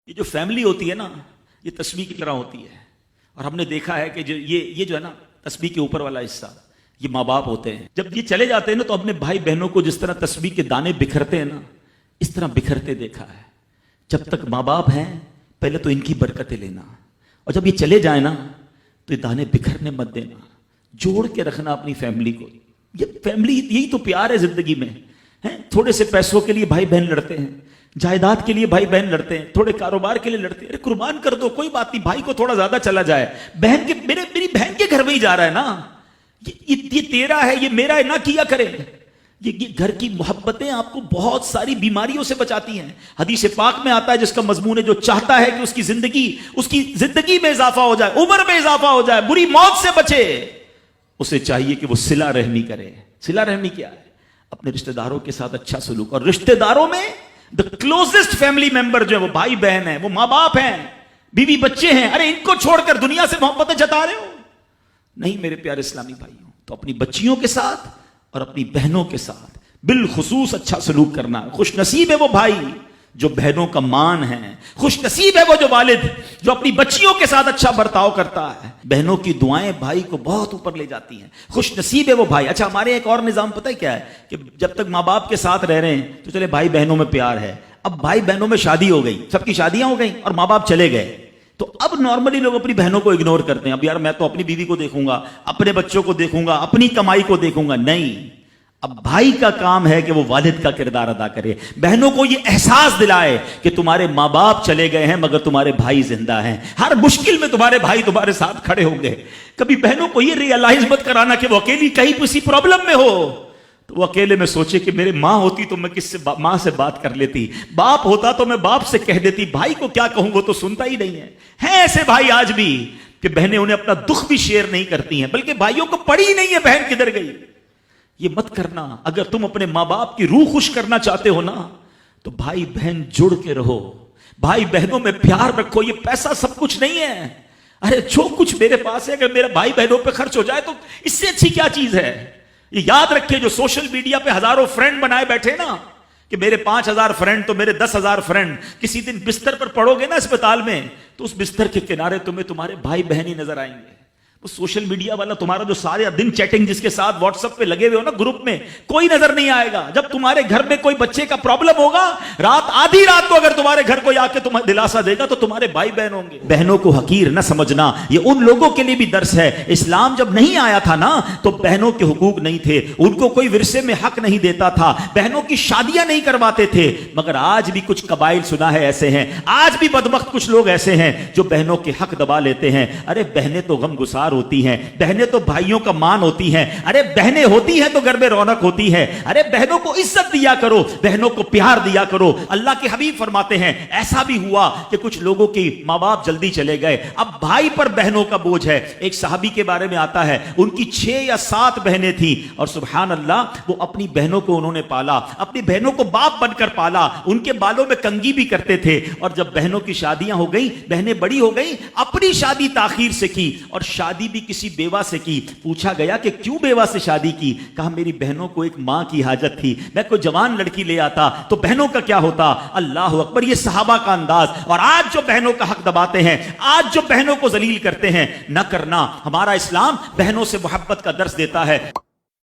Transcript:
یہ جو فیملی ہوتی ہے نا، یہ تسبیح کی طرح ہوتی ہے. اور ہم نے دیکھا ہے کہ جو یہ جو ہے نا تسبیح کے اوپر والا حصہ، یہ ماں باپ ہوتے ہیں. جب یہ چلے جاتے ہیں نا تو اپنے بھائی بہنوں کو جس طرح تسبیح کے دانے بکھرتے ہیں نا، اس طرح بکھرتے دیکھا ہے. جب تک ماں باپ ہیں پہلے تو ان کی برکتیں لینا، اور جب یہ چلے جائیں نا تو یہ دانے بکھرنے مت دینا، جوڑ کے رکھنا اپنی فیملی کو. یہ فیملی یہی تو پیار ہے زندگی میں. تھوڑے سے پیسوں کے لیے بھائی بہن لڑتے ہیں، جائیداد کے لیے بھائی بہن لڑتے ہیں، تھوڑے کاروبار کے لیے لڑتے ہیں. ارے قربان کر دو، کوئی بات نہیں، بھائی کو تھوڑا زیادہ چلا جائے، بہن کے میری بہن کے گھر میں ہی جا رہا ہے نا، یہ تیرا ہے، یہ میرا ہے، نہ کیا کرے. یہ گھر کی محبتیں آپ کو بہت ساری بیماریوں سے بچاتی ہیں. حدیث پاک میں آتا ہے جس کا مضمون ہے جو چاہتا ہے کہ اس کی زندگی میں اضافہ ہو جائے، عمر میں اضافہ ہو جائے، بری موت سے بچے، اسے چاہیے کہ وہ صلہ رحمی کرے. صلہ رحمی کیا ہے؟ اپنے رشتہ داروں کے ساتھ اچھا سلوک. اور رشتہ داروں میں the closest family member جو ہے وہ بھائی بہن ہیں، وہ ماں باپ ہیں، بیوی بچے ہیں. ارے ان کو چھوڑ کر دنیا سے محبتیں جتا رہے ہو؟ نہیں میرے پیارے اسلامی بھائیوں. تو اپنی بچیوں کے ساتھ اور اپنی بہنوں کے ساتھ بالخصوص اچھا سلوک کرنا. خوش نصیب ہے وہ بھائی جو بہنوں کا مان ہے، خوش نصیب ہے وہ جو والد جو اپنی بچیوں کے ساتھ اچھا برتاؤ کرتا ہے. بہنوں کی دعائیں بھائی کو بہت اوپر لے جاتی ہیں. خوش نصیب ہے وہ بھائی. اچھا ہمارے ایک اور نظام پتہ ہے کیا ہے کہ جب تک ماں باپ کے ساتھ رہ رہے ہیں تو چلے بھائی بہنوں میں پیار ہے. اب بھائی بہنوں میں شادی ہو گئی، سب کی شادیاں ہو گئیں اور ماں باپ چلے گئے، تو اب نارملی لوگ اپنی بہنوں کو اگنور کرتے ہیں. اب یار میں تو اپنی بیوی کو دیکھوں گا، اپنے بچوں کو دیکھوں گا، اپنی کمائی کو دیکھوں گا. نہیں، اب بھائی کا کام ہے کہ وہ والد کا کردار ادا کرے، بہنوں کو یہ احساس دلائے کہ تمہارے ماں باپ چلے گئے ہیں مگر تمہارے بھائی زندہ ہیں، ہر مشکل میں تمہارے بھائی تمہارے ساتھ کھڑے ہوں گے. کبھی بہنوں کو یہ ریئلائز مت کرانا کہ وہ اکیلی کہیں کسی پرابلم میں ہو تو وہ اکیلے میں سوچے کہ میرے ماں ہوتی تو میں ماں سے بات کر لیتی، باپ ہوتا تو میں باپ سے کہہ دیتی، بھائی کو کیا کہوں وہ تو سنتا ہی نہیں ہے. ہیں ایسے بھائی آج بھی کہ بہنیں انہیں اپنا دکھ بھی شیئر نہیں کرتی ہیں، بلکہ بھائیوں کو پڑی ہی نہیں ہے بہن کدھر گئی. یہ مت کرنا. اگر تم اپنے ماں باپ کی روح خوش کرنا چاہتے ہو نا تو بھائی بہن جڑ کے رہو، بھائی بہنوں میں پیار رکھو. یہ پیسہ سب کچھ نہیں ہے. ارے جو کچھ میرے پاس ہے اگر میرا بھائی بہنوں پہ خرچ ہو جائے تو اس سے اچھی کیا چیز ہے. یہ یاد رکھے جو سوشل میڈیا پہ ہزاروں فرینڈ بنائے بیٹھے نا کہ میرے 5000 فرینڈ تو میرے 10,000 فرینڈ، کسی دن بستر پر پڑو گے نا اسپتال میں تو اس بستر کے کنارے تمہیں تمہارے بھائی بہن ہی نظر آئیں گے. سوشل میڈیا والا تمہارا جو سارے دن چیٹنگ جس کے ساتھ واٹس ایپ پہ لگے ہوئے ہو نا گروپ میں، کوئی نظر نہیں آئے گا. جب تمہارے گھر میں کوئی بچے کا پرابلم ہوگا، رات آدھی رات کو اگر تمہارے گھر کوئی آ کے تمہیں دلاسا دے گا تو تمہارے بھائی بہن ہوں گے. بہنوں کو حقیر نہ سمجھنا، یہ ان لوگوں کے لیے بھی درس ہے. اسلام جب نہیں آیا تھا نا تو بہنوں کے حقوق نہیں تھے، ان کو کوئی ورثے میں حق نہیں دیتا تھا، بہنوں کی شادیاں نہیں کرواتے تھے. مگر آج بھی کچھ قبائل سنا ہے ایسے ہیں، آج بھی بدبخت کچھ لوگ ایسے ہیں جو بہنوں کے حق دبا لیتے ہیں. ارے بہنیں تو غم گسار ہوتی ہیں، بہنیں تو بھائیوں کا مان ہوتی ہیں. ارے بہنیں ہوتی ہیں تو گھر میں رونق ہوتی ہے. ارے بہنوں کو عزت دیا کرو، بہنوں کو پیار دیا کرو. اللہ کے حبیب فرماتے ہیں ایسا بھی ہوا کہ کچھ لوگوں کی ماں باپ جلدی چلے گئے، اب بھائی پر بہنوں کا بوجھ ہے. ایک صحابی کے بارے میں آتا ہے ان کی 6 یا 7 بہنیں تھیں اور سبحان اللہ وہ اپنی بہنوں کو انہوں نے پالا، اپنی بہنوں کو باپ بن کر پالا. ان کے بالوں میں کنگھی بھی کرتے تھے. اور جب بہنوں کی شادیاں ہو گئی، بہنیں بڑی ہو گئی، اپنی شادی تاخیر سے کی اور شادی بھی کسی بیوہ سے کی. پوچھا گیا کہ کیوں بیوہ سے شادی کی؟ کہا میری بہنوں کو ایک ماں کی حاجت تھی، میں کوئی جوان لڑکی لے آتا تو بہنوں کا کیا ہوتا. اللہ اکبر. یہ صحابہ کا انداز. اور آج جو بہنوں کا حق دباتے ہیں، آج جو بہنوں کو ذلیل کرتے ہیں، نہ کرنا. ہمارا اسلام بہنوں سے محبت کا درس دیتا ہے.